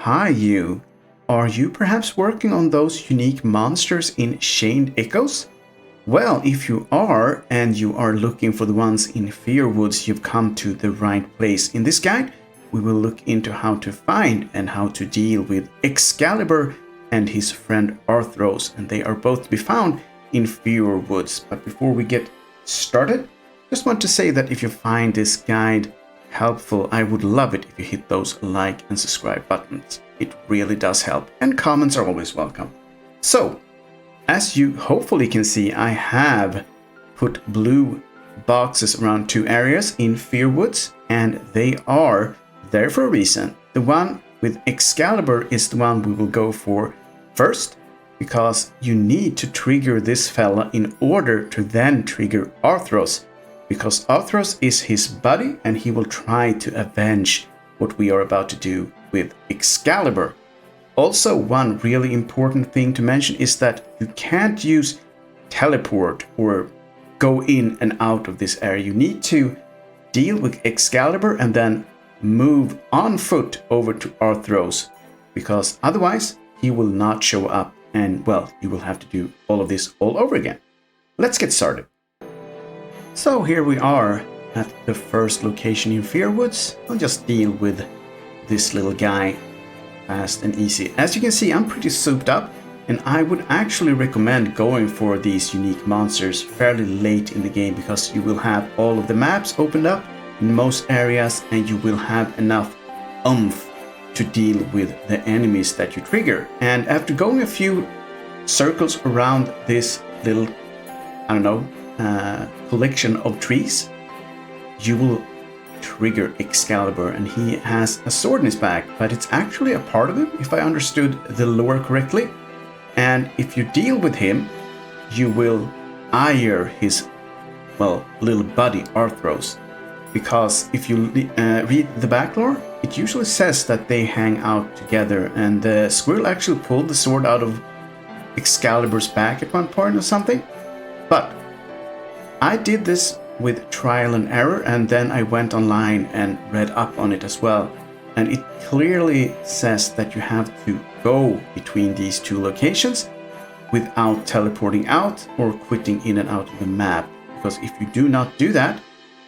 Hi you! Are you perhaps working on those unique monsters in chainedechoes? Well, if you are, and you are looking for the ones in Fiorwoods, you've come to the right place. In this guide, we will look into how to find and how to deal with Ekskalibur and his friend Arthros, and they are both to be found in Fiorwoods. But before we get started, just want to say that if you find this guide helpful, I would love it if you hit those like and subscribe buttons. It really does help, and comments are always welcome. So, as you hopefully can see, I have put blue boxes around two areas in Fiorwoods, and they are there for a reason. The one with Ekskalibur is the one we will go for first, because you need to trigger this fella in order to then trigger Arthros, because Arthros is his buddy and he will try to avenge what we are about to do with Ekskalibur. Also, one really important thing to mention is that you can't use teleport or go in and out of this area. You need to deal with Ekskalibur and then move on foot over to Arthros, because otherwise he will not show up and, well, you will have to do all of this all over again. Let's get started. So here we are at the first location in Fiorwoods. I'll just deal with this little guy fast and easy. As you can see, I'm pretty souped up, and I would actually recommend going for these unique monsters fairly late in the game, because you will have all of the maps opened up in most areas and you will have enough oomph to deal with the enemies that you trigger. And after going a few circles around this little, I don't know, collection of trees, you will trigger Ekskalibur, and he has a sword in his back, but it's actually a part of him, if I understood the lore correctly. And if you deal with him, you will ire his, well, little buddy Arthros, because if you read the back lore, it usually says that they hang out together, and the squirrel actually pulled the sword out of Excalibur's back at one point or something. But I did this with trial and error, and then I went online and read up on it as well, and it clearly says that you have to go between these two locations without teleporting out or quitting in and out of the map, because if you do not do that,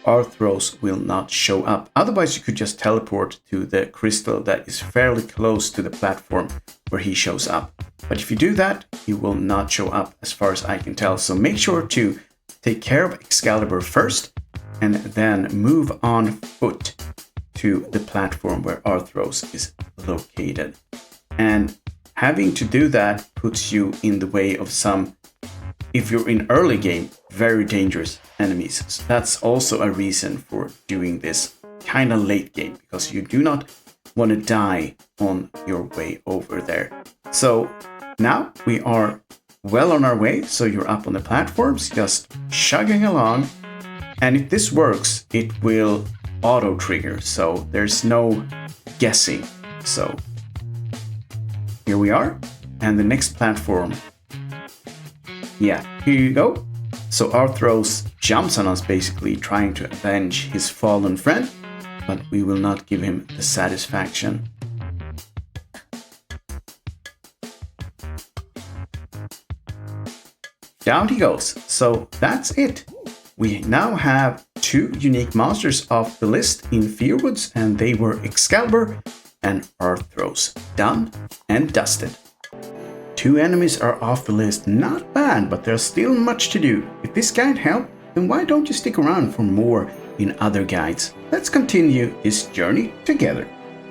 Arthros will not show up. Otherwise, you could just teleport to the crystal that is fairly close to the platform where he shows up. But if you do that, he will not show up as far as I can tell. So make sure to take care of Ekskalibur first, and then move on foot to the platform where Arthros is located. And having to do that puts you in the way of some, if you're in early game, very dangerous enemies. So that's also a reason for doing this kind of late game, because you do not want to die on your way over there. So now we are well on our way, so you're up on the platforms, just chugging along, and if this works, it will auto trigger, so there's no guessing. So here we are, and the next platform, yeah, here you go. So Arthros jumps on us, basically trying to avenge his fallen friend, but we will not give him the satisfaction. Down he goes. So that's it. We now have two unique monsters off the list in Fiorwoods, and they were Ekskalibur and Arthros. Done and dusted. Two enemies are off the list. Not bad, but there's still much to do. If this guide helped, then why don't you stick around for more in other guides? Let's continue this journey together.